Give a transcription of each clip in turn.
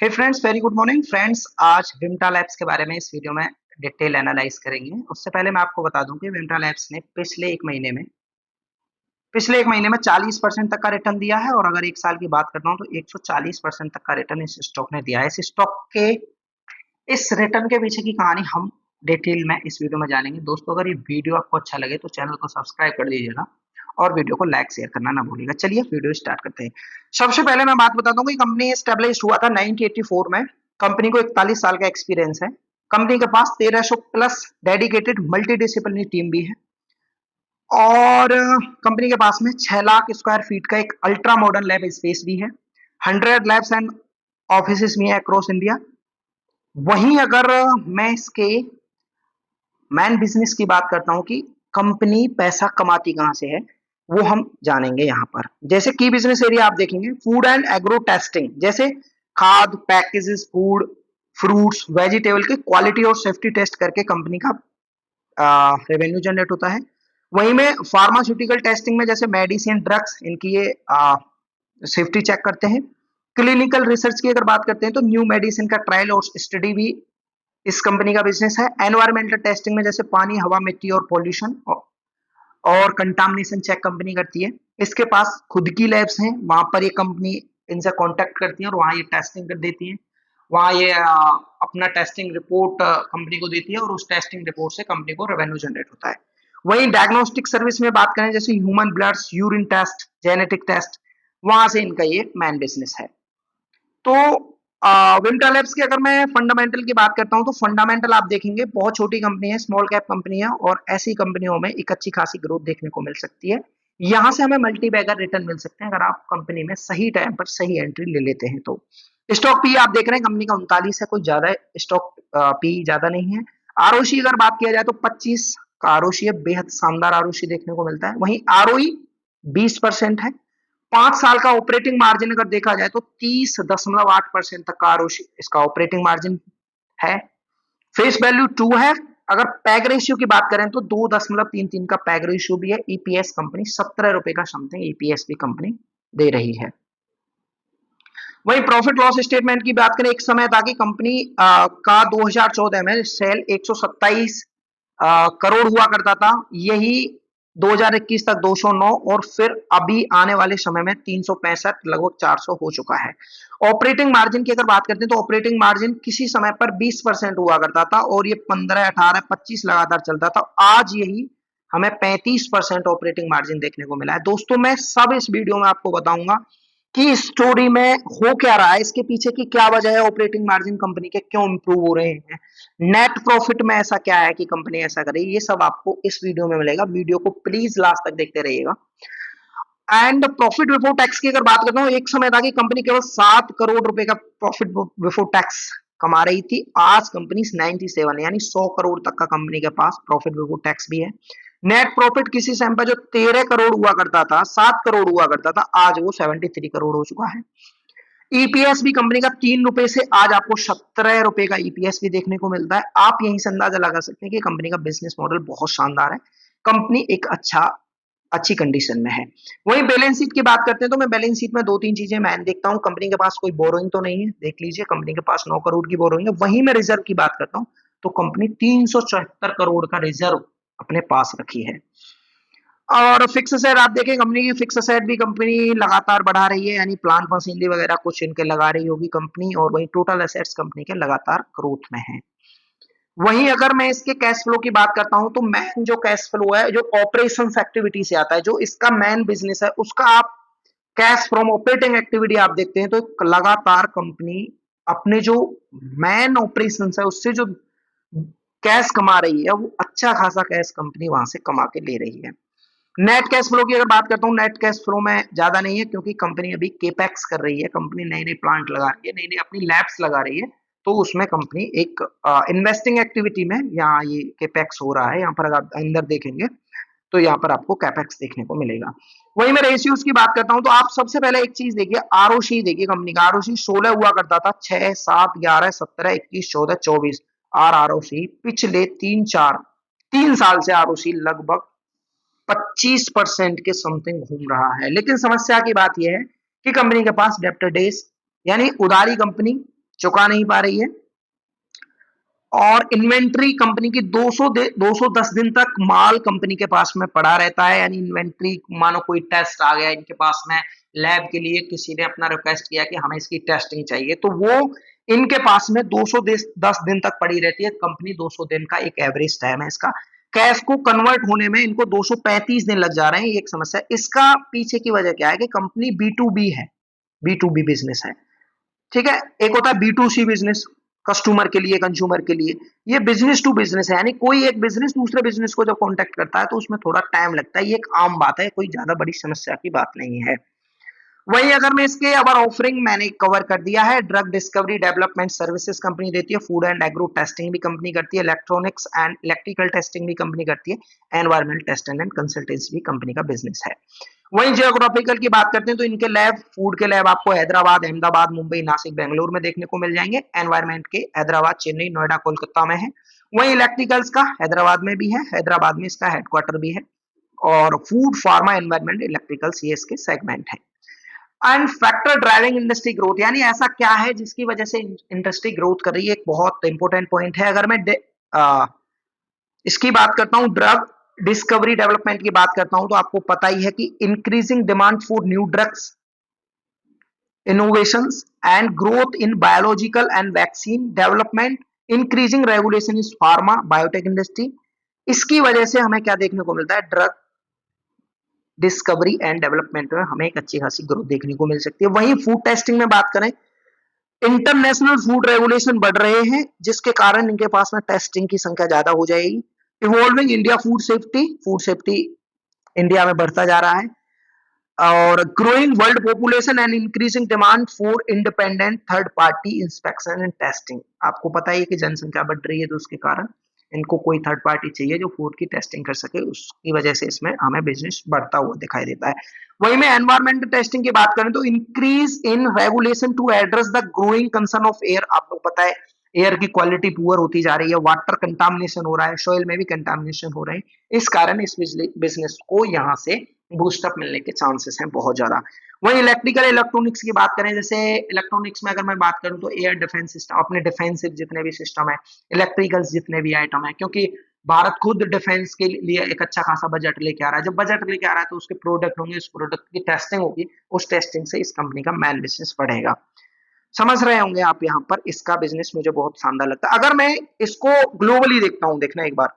हे friends, very good morning friends. आज Vimta labs के बारे में इस वीडियो में डिटेल एनालाइज करेंगे। उससे पहले मैं आपको बता दूं कि विमटा लैब्स ने पिछले एक महीने में 40% तक का रिटर्न दिया है, और अगर एक साल की बात करता हूं तो 140% तक का रिटर्न इस स्टॉक ने दिया है। इस स्टॉक के इस रिटर्न के पीछे की कहानी हम डिटेल में इस वीडियो में जानेंगे। दोस्तों, अगर ये वीडियो आपको अच्छा लगे तो चैनल को सब्सक्राइब कर दीजिएगा और वीडियो को लाइक शेयर करना ना भूलिएगा। चलिए वीडियो स्टार्ट करते हैं। सबसे पहले मैं बात बताता हूँ कि कंपनी एस्टेब्लिश हुआ था 1984 में। कंपनी को 41 साल का एक्सपीरियंस है। कंपनी के पास 1300 plus dedicated multi disciplinary team भी है, और कंपनी के पास में 6 लाख स्क्वायर फीट का एक अल्ट्रा मॉडर्न लैब स्पेस भी है। 100 लैब्स एंड ऑफिस भी है अक्रॉस इंडिया। वहीं अगर मैं इसके मैन बिजनेस की बात करता हूं कि कंपनी पैसा कमाती कहां से है, वो हम जानेंगे यहाँ पर। जैसे की बिजनेस एरिया आप देखेंगे, फूड एंड एग्रो टेस्टिंग, जैसे खाद, पैकेजेस, फूड, फ्रूट्स, वेजिटेबल के क्वालिटी और सेफ्टी टेस्ट करके कंपनी का रेवेन्यू जनरेट होता है। वहीं में फार्मास्यूटिकल टेस्टिंग में जैसे मेडिसिन, ड्रग्स, इनकी ये सेफ्टी चेक करते हैं। क्लिनिकल रिसर्च की अगर बात करते हैं तो न्यू मेडिसिन का ट्रायल और स्टडी भी इस कंपनी का बिजनेस है। एनवायरमेंटल टेस्टिंग में जैसे पानी, हवा, मिट्टी और पॉल्यूशन और कंटामिनेशन चेक कंपनी करती है। इसके पास खुद की लैब्स हैं, वहां पर ये कंपनी इनसे कांटेक्ट करती है और वहां ये टेस्टिंग कर देती है। वहां ये अपना टेस्टिंग रिपोर्ट कंपनी को देती है, और उस टेस्टिंग रिपोर्ट से कंपनी को रेवेन्यू जनरेट होता है। वहीं डायग्नोस्टिक सर्विस में बात करें, जैसे human bloods, urine test, genetic test, वहां से इनका ये मैन बिजनेस है। तो विमटा लैब्स की अगर मैं फंडामेंटल की बात करता हूं तो फंडामेंटल आप देखेंगे, बहुत छोटी कंपनी है, स्मॉल कैप कंपनी है, और ऐसी कंपनियों में एक अच्छी खासी ग्रोथ देखने को मिल सकती है। यहां से हमें मल्टी बैगर रिटर्न मिल सकते हैं अगर आप कंपनी में सही टाइम पर सही एंट्री ले लेते हैं तो। स्टॉक पी आप देख रहे हैं कंपनी का 39 है, कोई ज्यादा स्टॉक पी ज्यादा नहीं है। आरओसी अगर बात किया जाए तो 25 का आरओसी है, बेहद शानदार आरओसी देखने को मिलता है। वहीं आरओई 20% है। 5 साल का ऑपरेटिंग मार्जिन अगर देखा जाए तो 30.8% तक का आरओसी इसका ऑपरेटिंग मार्जिन है। फेस वैल्यू 2 है। अगर पैग रेशियो की बात करें तो 2.33 का पैग रेशियो भी है। ईपीएस कंपनी 17 रुपए का समथिंग ईपीएस भी कंपनी दे रही है। वहीं प्रॉफिट लॉस स्टेटमेंट की बात करें, एक समय था कि कंपनी का 2014 में सेल 127 करोड़ हुआ करता था। यही 2021 तक 209, और फिर अभी आने वाले समय में 365, लगभग 400 हो चुका है। ऑपरेटिंग मार्जिन की अगर बात करते हैं तो ऑपरेटिंग मार्जिन किसी समय पर 20% हुआ करता था, और ये 15, 18, 25 लगातार चलता था। आज यही हमें 35% ऑपरेटिंग मार्जिन देखने को मिला है। दोस्तों, मैं सब इस वीडियो में आपको बताऊंगा कि स्टोरी में हो क्या रहा है, इसके पीछे की क्या वजह है, ऑपरेटिंग मार्जिन कंपनी के क्यों इंप्रूव हो रहे हैं, नेट प्रॉफिट में ऐसा क्या है कि कंपनी ऐसा करे, ये सब आपको इस वीडियो में मिलेगा। वीडियो को प्लीज लास्ट तक देखते रहिएगा। एंड प्रॉफिट बिफोर टैक्स की अगर बात करता हूँ, एक समय था कि कंपनी केवल 7 करोड़ रुपए का प्रॉफिट बिफोर टैक्स कमा रही थी। आज कंपनी 97 यानी 100 करोड़ तक का कंपनी के पास प्रॉफिट बिफोर टैक्स भी है। नेट प्रॉफिट किसी समय पर जो 13 करोड़ हुआ करता था, 7 करोड़ हुआ करता था, आज वो 73 करोड़ हो चुका है। ईपीएस भी कंपनी का 3 रुपए से आज आपको 17 रुपए का ईपीएस भी देखने को मिलता है। आप यहीं से अंदाजा लगा सकते हैं कि कंपनी का बिजनेस मॉडल बहुत शानदार है। कंपनी एक अच्छी कंडीशन में है। वहीं बैलेंस शीट की बात करते हैं तो मैं बैलेंस शीट में 2-3 चीजें मैं देखता हूं। कंपनी के पास कोई बोरोइंग तो नहीं है, देख लीजिए कंपनी के पास 9 करोड़ की बोरोइंग है। वहीं मैं रिजर्व की बात करता हूं तो कंपनी 374 करोड़ का रिजर्व अपने पास रखी है। और फिक्स एसेट आप देखें, कंपनी की फिक्स एसेट भी कंपनी लगातार बढ़ा रही है, यानी प्लांट मशीनरी वगैरह कुछ इनके लगा रही होगी कंपनी, और वहीं टोटल एसेट्स कंपनी के लगातार ग्रोथ में है। वहीं अगर मैं इसके कैश फ्लो की बात करता हूं तो मेन जो कैश फ्लो है, जो ऑपरेशंस एक्टिविटी से आता है, जो इसका मेन बिजनेस है, उसका आप कैश फ्रॉम ऑपरेटिंग एक्टिविटी आप देखते हैं तो लगातार कंपनी अपने जो मेन ऑपरेशंस है उससे जो कैश कमा रही है, वो अच्छा खासा कैश कंपनी वहां से कमा के ले रही है। नेट कैश फ्लो की अगर बात करता हूँ, नेट कैश फ्लो में ज्यादा नहीं है, क्योंकि कंपनी अभी केपेक्स कर रही है, कंपनी नई नई प्लांट लगा रही है, नई नई अपनी लैब्स लगा रही है, तो उसमें कंपनी एक इन्वेस्टिंग एक्टिविटी में यहाँ ये केपेक्स हो रहा है। यहाँ पर अगर आप अंदर देखेंगे तो यहाँ पर आपको कैपेक्स देखने को मिलेगा। वहीं मैं रेशियोज की बात करता हूँ तो आप सबसे पहले एक चीज देखिए, आरओसी देखिए, कंपनी का आरओसी 16 हुआ करता था, 6, 7, 11, 17, 21, 14, 24, और आरओसी पिछले 3 साल से आरओसी लगभग 25% के समथिंग घूम रहा है। लेकिन समस्या की बात यह है कि कंपनी के पास डेप्टर डेज यानी उधारी कंपनी चुका नहीं पा रही है। और इन्वेंट्री कंपनी की 210 दिन तक माल कंपनी के पास में पड़ा रहता है, यानी इन्वेंट्री, मानो कोई टेस्ट आ गया इनके पास में लैब के लिए, किसी ने अपना रिक्वेस्ट किया कि हमें इसकी टेस्टिंग चाहिए, तो वो इनके पास में 210 दिन तक पड़ी रहती है कंपनी। 200 दिन का एक एवरेज टाइम है इसका। कैश को कन्वर्ट होने में इनको 235 दिन लग जा रहे हैं, ये एक समस्या। इसका पीछे की वजह क्या है कि कंपनी B2B है, B2B बिजनेस है, ठीक है। एक होता है B2C बिजनेस, कस्टमर के लिए, कंज्यूमर के लिए। ये बिजनेस टू बिजनेस है, यानी कोई एक बिजनेस दूसरे बिजनेस को जब कांटेक्ट करता है तो उसमें थोड़ा टाइम लगता है, ये एक आम बात है, कोई ज्यादा बड़ी समस्या की बात नहीं है। वही अगर मैं इसके अवर ऑफरिंग मैंने कवर कर दिया है, drug discovery development services company देती है, फूड एंड एग्रो टेस्टिंग भी कंपनी करती है, इलेक्ट्रॉनिक्स एंड इलेक्ट्रिकल टेस्टिंग भी कंपनी करती है, एनवायरमेंटल टेस्टिंग एंड कंसल्टेंसी भी कंपनी का बिजनेस है। वहीं जियोग्राफिकल की बात करते हैं तो इनके लैब, फूड के लैब आपको हैदराबाद, अहमदाबाद, मुंबई, नासिक, बेंगलुरु में देखने को मिल जाएंगे। एनवायरमेंट के हैदराबाद, चेन्नई, नोएडा, कोलकाता में है। वहीं इलेक्ट्रिकल्स का हैदराबाद में भी है, हैदराबाद में इसका हेडक्वार्टर भी है। और फूड, फार्मा, एनवायरमेंट, इलेक्ट्रिकल्स ये इसके सेगमेंट है। And factor driving industry growth, यानी ऐसा क्या है जिसकी वजह से इंडस्ट्री ग्रोथ कर रही है, एक बहुत इंपॉर्टेंट पॉइंट है। अगर मैं इसकी बात करता हूं, ड्रग डिस्कवरी डेवलपमेंट की बात करता हूं, तो आपको पता ही है कि increasing demand for new drugs, innovations and growth in biological and vaccine development, increasing regulation is pharma biotech industry. इसकी वजह से हमें क्या देखने को मिलता है, ड्रग डिस्कवरी एंड डेवलपमेंट में हमें एक अच्छी खासी ग्रोथ देखने को मिल सकती है। वहीं फूड टेस्टिंग में बात करें, इंटरनेशनल फूड रेगुलेशन बढ़ रहे हैं, जिसके कारण इनके पास में टेस्टिंग की संख्या ज्यादा हो जाएगी। Evolving India food safety India में बढ़ता जा रहा है। और growing world population and increasing demand for independent third party inspection and testing. आपको पता है कि जनसंख्या बढ़ रही है, तो उसके कारण इनको कोई थर्ड पार्टी चाहिए जो फूड की टेस्टिंग कर सके, उसकी वजह से इसमें हमें बिजनेस बढ़ता हुआ दिखाई देता है। वही में एनवायरमेंटल टेस्टिंग की बात करें तो increase in regulation to address the growing concern of air. आपको पता है एयर की क्वालिटी पुअर होती जा रही है, वाटर कंटामिनेशन हो रहा है, सॉइल में भी कंटामिनेशन हो रहे हैं, इस कारण इस बिजनेस को यहाँ से बूस्टअप मिलने के चांसेस हैं बहुत ज्यादा। वही इलेक्ट्रिकल इलेक्ट्रॉनिक्स की बात करें, जैसे इलेक्ट्रॉनिक्स में अगर मैं बात करूं तो एयर डिफेंस सिस्टम, अपने डिफेंसिव जितने भी सिस्टम है, इलेक्ट्रिकल्स जितने भी आइटम है, क्योंकि भारत खुद डिफेंस के लिए एक अच्छा खासा बजट लेके आ रहा है। जब बजट लेके आ रहा है तो उसके प्रोडक्ट होंगे, उस प्रोडक्ट की टेस्टिंग होगी, उस टेस्टिंग से इस कंपनी का मैन बिजनेस बढ़ेगा। समझ रहे होंगे आप यहाँ पर, इसका बिजनेस मुझे बहुत शानदार लगता है। अगर मैं इसको ग्लोबली देखता हूँ, देखना एक बार,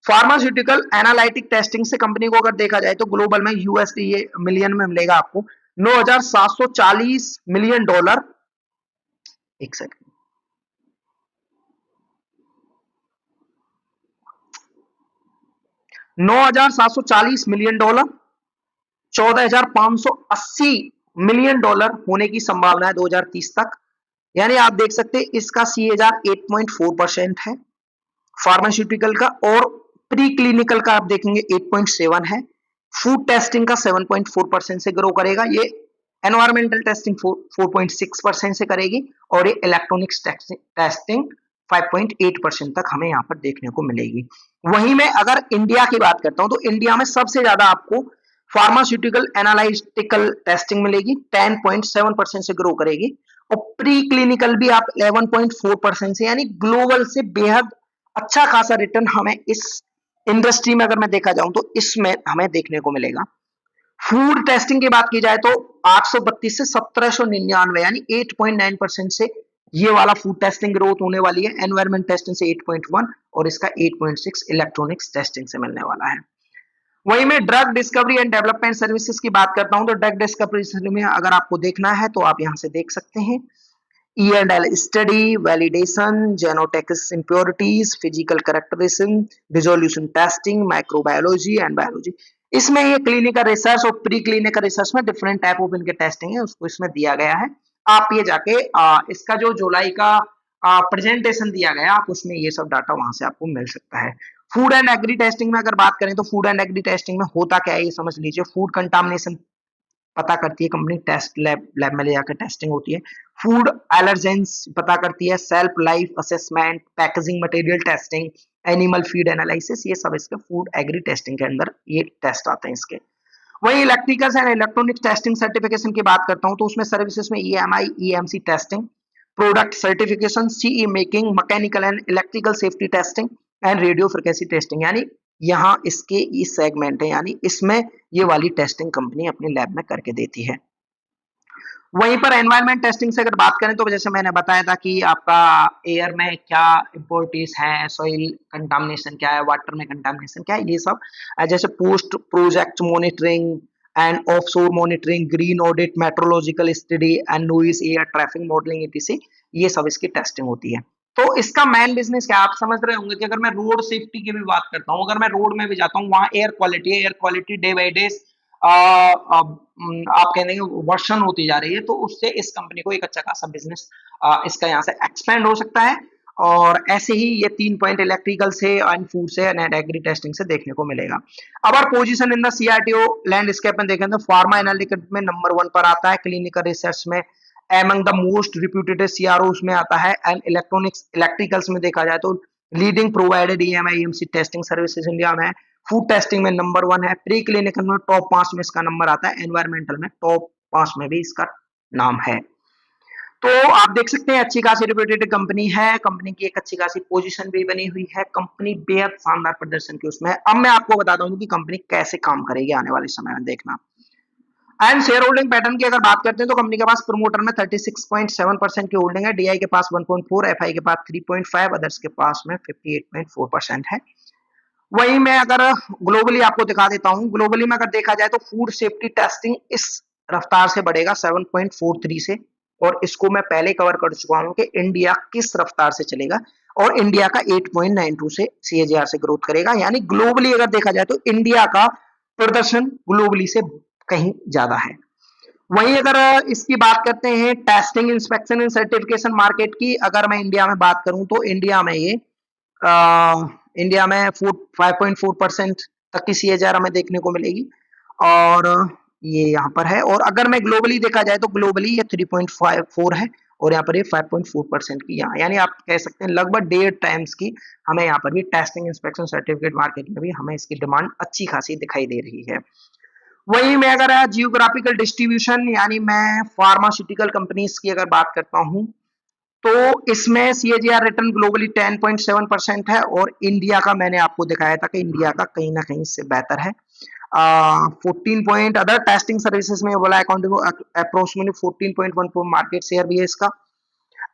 फार्मास्यूटिकल एनालिटिक टेस्टिंग से कंपनी को अगर देखा जाए तो ग्लोबल में यूएसडी, ये मिलियन में मिलेगा आपको, $9,740 मिलियन। एक सेकंड, $9,740 मिलियन, $14,580 मिलियन होने की संभावना है 2030 तक। यानी आप देख सकते हैं इसका CAGR 8.4% है फार्मास्यूटिकल का, और प्री क्लिनिकल का आप देखेंगे 8.7 है, फूड टेस्टिंग का 7.4% से ग्रो करेगा, ये एनवायरमेंटल टेस्टिंग 4.6% से करेगी, और ये इलेक्ट्रॉनिक्स टेस्टिंग 5.8% तक हमें यहाँ पर देखने को मिलेगी। वहीं में अगर इंडिया की बात करता हूं तो इंडिया में सबसे ज्यादा आपको फार्मास्यूटिकल एनालिटिकल टेस्टिंग मिलेगी, 10.7% से ग्रो करेगी, और प्री क्लिनिकल भी आप 11.4% से, यानी ग्लोबल से बेहद अच्छा खासा रिटर्न हमें इस इंडस्ट्री में अगर मैं देखा जाऊं तो इसमें हमें देखने को मिलेगा। फूड टेस्टिंग की बात की जाए तो 832 से 1799, यानी 8.9% से ये वाला फूड टेस्टिंग ग्रोथ होने वाली है। एनवायरमेंट टेस्टिंग से 8.1 और इसका 8.6 इलेक्ट्रॉनिक्स टेस्टिंग से मिलने वाला है। वहीं मैं drug discovery and development services की बात करता हूं तो ड्रग डिस्कवरी में अगर आपको देखना है तो आप यहां से देख सकते हैं, E&L study, validation, genotex impurities, physical characterization, dissolution testing, microbiology and biology। इसमें ये क्लिनिकल रिसर्च और प्री क्लिनिकल रिसर्च में डिफरेंट टाइप ऑफ इनके टेस्टिंग है, उसको इसमें दिया गया है। आप ये जाके इसका जो जुलाई का प्रेजेंटेशन दिया गया, आप उसमें ये सब डाटा वहां से आपको मिल सकता है। फूड एंड एग्री टेस्टिंग में अगर बात करें तो फूड एंड एग्री टेस्टिंग में होता क्या है ये समझ लीजिए। फूड कंटामिनेशन पता करती है कंपनी, टेस्ट लैब में ले जाकर टेस्टिंग होती है। फूड एलर्जेंस पता करती है, self life assessment, packaging material testing, animal feed analysis, ये सब इसके फूड एग्री टेस्टिंग के अंदर ये टेस्ट आते हैं इसके। वही electricals and electronic testing certification की बात करता हूं तो उसमें सर्विसेज में EMI EMC testing, product certification, CE making, mechanical and electrical safety testing and radio frequency testing. यानी यहाँ इसके इस सेगमेंट है, यानी इसमें ये वाली टेस्टिंग कंपनी अपने लैब में करके देती है। वहीं पर एनवायरमेंट टेस्टिंग से अगर बात करें तो जैसे मैंने बताया था कि आपका एयर में क्या इम्प्योरिटीज है, सॉइल कंटामिनेशन क्या है, वाटर में कंटामिनेशन क्या है, ये सब जैसे post project monitoring and offshore monitoring, green audit, metrological study and noise air traffic modelling etc, ये सब इसकी टेस्टिंग होती है। तो इसका मेन बिजनेस क्या आप समझ रहे होंगे कि अगर मैं रोड सेफ्टी की भी बात करता हूँ, अगर मैं रोड में भी जाता हूँ, वहां air quality day by day आप कहेंगे वर्षन होती जा रही है, तो उससे इस कंपनी को एक अच्छा खासा बिजनेस इसका यहाँ से एक्सपेंड हो सकता है। और ऐसे ही ये 3 पॉइंट इलेक्ट्रिकल से एंड फूड से एंड एग्री टेस्टिंग से देखने को मिलेगा। अब और पोजीशन इन द सीआरटीओ लैंडस्केप में देखें तो फार्मा एनालिटिक्स में नंबर 1 पर आता है, क्लिनिकल रिसर्च में among the most reputed CRO में आता है, एंड इलेक्ट्रॉनिक्स इलेक्ट्रिकल्स में देखा जाए तो leading provided EMI EMC testing services India में है, फूड टेस्टिंग में नंबर 1 है, प्री क्लिनिकल में टॉप 5 में इसका नंबर आता है, एनवायरमेंटल में टॉप 5 में भी इसका नाम है। तो आप देख सकते हैं अच्छी खासी रिप्यूटेड कंपनी है, कंपनी की एक अच्छी खासी पोजीशन भी बनी हुई है, कंपनी बेहद शानदार प्रदर्शन की उसमें। अब मैं आपको बताता हूँ कि कंपनी कैसे काम करेगी आने वाले समय में, देखना। एंड शेयर होल्डिंग पैटर्न की अगर बात करते हैं तो कंपनी के पास प्रमोटर में 36.7% की होल्डिंग है, डीआई के पास 1.4, एफआई के पास 3.5, अदर्स के पास में 58.4% है। वहीं मैं अगर ग्लोबली आपको दिखा देता हूं, ग्लोबली में अगर देखा जाए तो फूड सेफ्टी टेस्टिंग इस रफ्तार से बढ़ेगा 7.43 से, और इसको मैं पहले कवर कर चुका हूं कि इंडिया किस रफ्तार से चलेगा, और इंडिया का 8.92 से सीएजीआर से ग्रोथ करेगा। यानी ग्लोबली अगर देखा जाए तो इंडिया का प्रदर्शन ग्लोबली से कहीं ज्यादा है। वहीं अगर इसकी बात करते हैं testing inspection and certification market की, अगर मैं इंडिया में बात करूं तो इंडिया में ये इंडिया में 5.4% तक की सीएजीआर हमें देखने को मिलेगी, और ये यहाँ पर है। और अगर मैं ग्लोबली देखा जाए तो ग्लोबली ये 3.54 है, और यहाँ पर ये 5.4% की, यहाँ यानी आप कह सकते हैं लगभग 1.5 टाइम्स की हमें यहाँ पर भी टेस्टिंग इंस्पेक्शन सर्टिफिकेट मार्केट में भी हमें इसकी डिमांड अच्छी खासी दिखाई दे रही है। वहीं मैं अगर जियोग्राफिकल डिस्ट्रीब्यूशन यानी मैं फार्मास्यूटिकल कंपनीज की अगर बात करता हूं तो इसमें सीएजीआर रिटर्न ग्लोबली 10.7% है, और इंडिया का मैंने आपको दिखाया था कि इंडिया का कहीं ना कहीं इससे बेहतर है। 14 पॉइंट अदर टेस्टिंग सर्विसेज में बोला अकाउंटिंग अप्रोक्सीमेटली 14.14 मार्केट शेयर भी है इसका।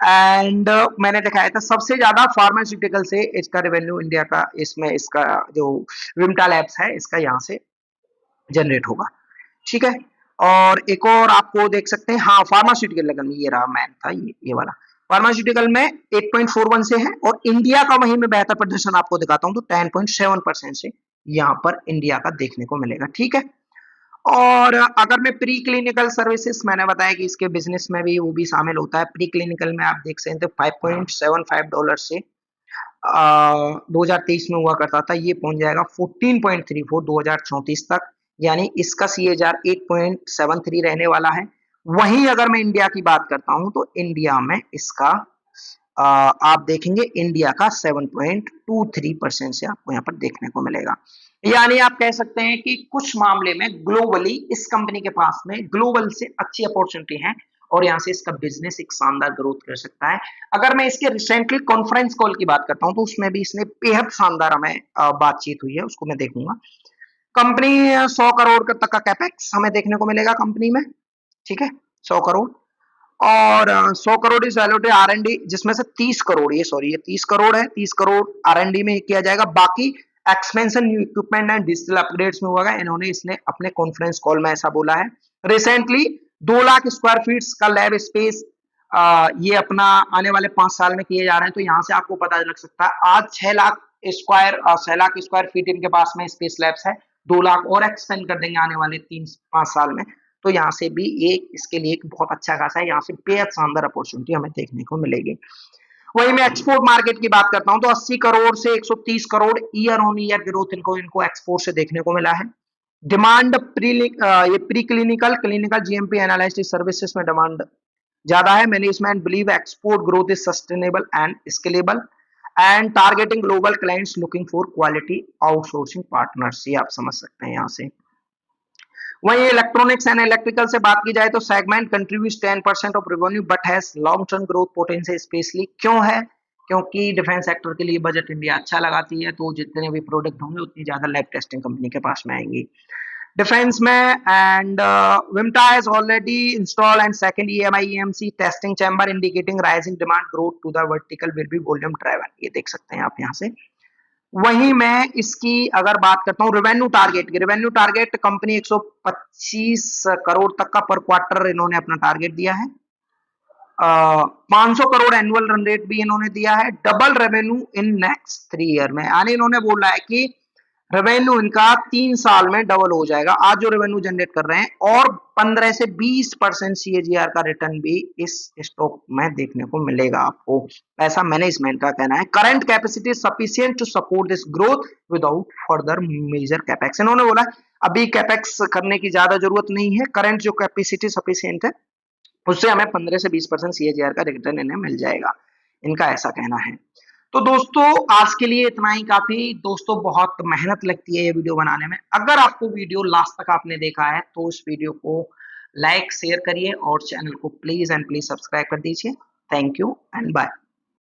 एंड मैंने दिखाया था सबसे ज्यादा फार्मास्यूटिकल से इसका रेवेन्यू इंडिया का, इसमें इसका जो विमटा लैब्स है इसका यहाँ से जनरेट होगा, ठीक है। और एक और आपको देख सकते हैं, हाँ फार्मास्यूटिकल लेवल में ये रहा मैन था, ये वाला फार्मास्यूटिकल में 8.41 से है, और इंडिया का वहीं में बेहतर प्रदर्शन आपको दिखाता हूं तो 10.7% से यहाँ पर इंडिया का देखने को मिलेगा, ठीक है। और अगर मैं प्री क्लिनिकल सर्विसेज, मैंने बताया कि इसके बिजनेस में भी वो भी शामिल होता है। प्री क्लिनिकल में आप देख सकते हैं $5.75 से 2023 में हुआ करता था, ये पहुंच जाएगा 14.34 2034 तक, यानी इसका सीएजीआर 8.73 रहने वाला है। वहीं अगर मैं इंडिया की बात करता हूं तो इंडिया में इसका आप देखेंगे इंडिया का 7.23% से आपको यहाँ पर देखने को मिलेगा। यानी आप कह सकते हैं कि कुछ मामले में ग्लोबली इस कंपनी के पास में ग्लोबल से अच्छी अपॉर्चुनिटी है, और यहाँ से इसका बिजनेस एक शानदार ग्रोथ कर सकता है। अगर मैं इसके रिसेंटली कॉन्फ्रेंस कॉल की बात करता हूं तो उसमें भी इसने बेहद शानदार हमें बातचीत हुई है, उसको मैं देखूंगा। कंपनी 100 करोड़ तक का कैपेक्स हमें देखने को मिलेगा कंपनी में, ठीक है, 100 करोड़। और 100 करोड़ इज वैल्यूड आर&डी, जिसमें से 30 करोड़ ये 30 करोड़ है, 30 करोड़ आर&डी में किया जाएगा, बाकी expansion new equipment and digital upgrades में होगा। इन्होंने इसने अपने कॉन्फ्रेंस कॉल में ऐसा बोला है। रिसेंटली 2 लाख स्क्वायर फीट का लैब स्पेस ये अपना आने वाले 5 साल में किए जा रहे हैं, तो यहाँ से आपको पता लग सकता है आज 6 लाख स्क्वायर फीट इनके पास में स्पेस लैब्स है, 2 लाख और एक्सपेंड कर देंगे आने वाले 3-5 साल में, तो यहाँ से भी एक इसके लिए एक बहुत अच्छा खासा है, यहाँ से बेहद शानदार अपॉर्चुनिटी हमें देखने को मिलेगी। वहीं मैं एक्सपोर्ट मार्केट की बात करता हूं तो 80 करोड़ से 130 crore year on year growth इनको एक्सपोर्ट से देखने को मिला है। Demand pre clinical GMP analysis services में डिमांड ज्यादा है। Management believe export growth is sustainable and scalable and targeting global clients looking for quality outsourcing partners, ये आप समझ सकते हैं यहाँ से। वहीं इलेक्ट्रॉनिक्स एंड इलेक्ट्रिकल से बात की जाए तो segment contributes 10% of revenue but has long term growth potential, specially क्यों है, क्योंकि डिफेंस सेक्टर के लिए बजट इंडिया अच्छा लगाती है, तो जितने भी प्रोडक्ट होंगे उतनी ज्यादा लैब टेस्टिंग कंपनी के पास में आएंगी डिफेंस में। And Vimta has already install and second EMI EMC testing chamber indicating rising demand growth to the vertical will be volume driven, ये देख सकते हैं आप यहाँ से। वहीं मैं इसकी अगर बात करता हूं रेवेन्यू टारगेट की, रेवेन्यू टारगेट कंपनी 125 करोड़ तक का पर क्वार्टर इन्होंने अपना टारगेट दिया है। 500 करोड़ एनुअल रन रेट भी इन्होंने दिया है, double revenue in next 3 year में, यानी इन्होंने बोला है कि रेवेन्यू इनका 3 साल में डबल हो जाएगा आज जो रेवेन्यू जनरेट कर रहे हैं, और 15 से 20% CAGR का रिटर्न भी इस स्टॉक में देखने को मिलेगा आपको, ऐसा मैनेजमेंट का कहना है। Current capacity sufficient to support this growth without further major capex, इन्होंने बोला अभी कैपेक्स करने की ज्यादा जरूरत नहीं है, करंट जो कैपेसिटी सफिशिएंट है उससे हमें 15 से 20% CAGR का रिटर्न इन्हें मिल जाएगा, इनका ऐसा कहना है। तो दोस्तों आज के लिए इतना ही काफी। दोस्तों बहुत मेहनत लगती है ये वीडियो बनाने में, अगर आपको वीडियो लास्ट तक आपने देखा है तो इस वीडियो को लाइक शेयर करिए और चैनल को प्लीज एंड प्लीज सब्सक्राइब कर दीजिए। Thank you and bye.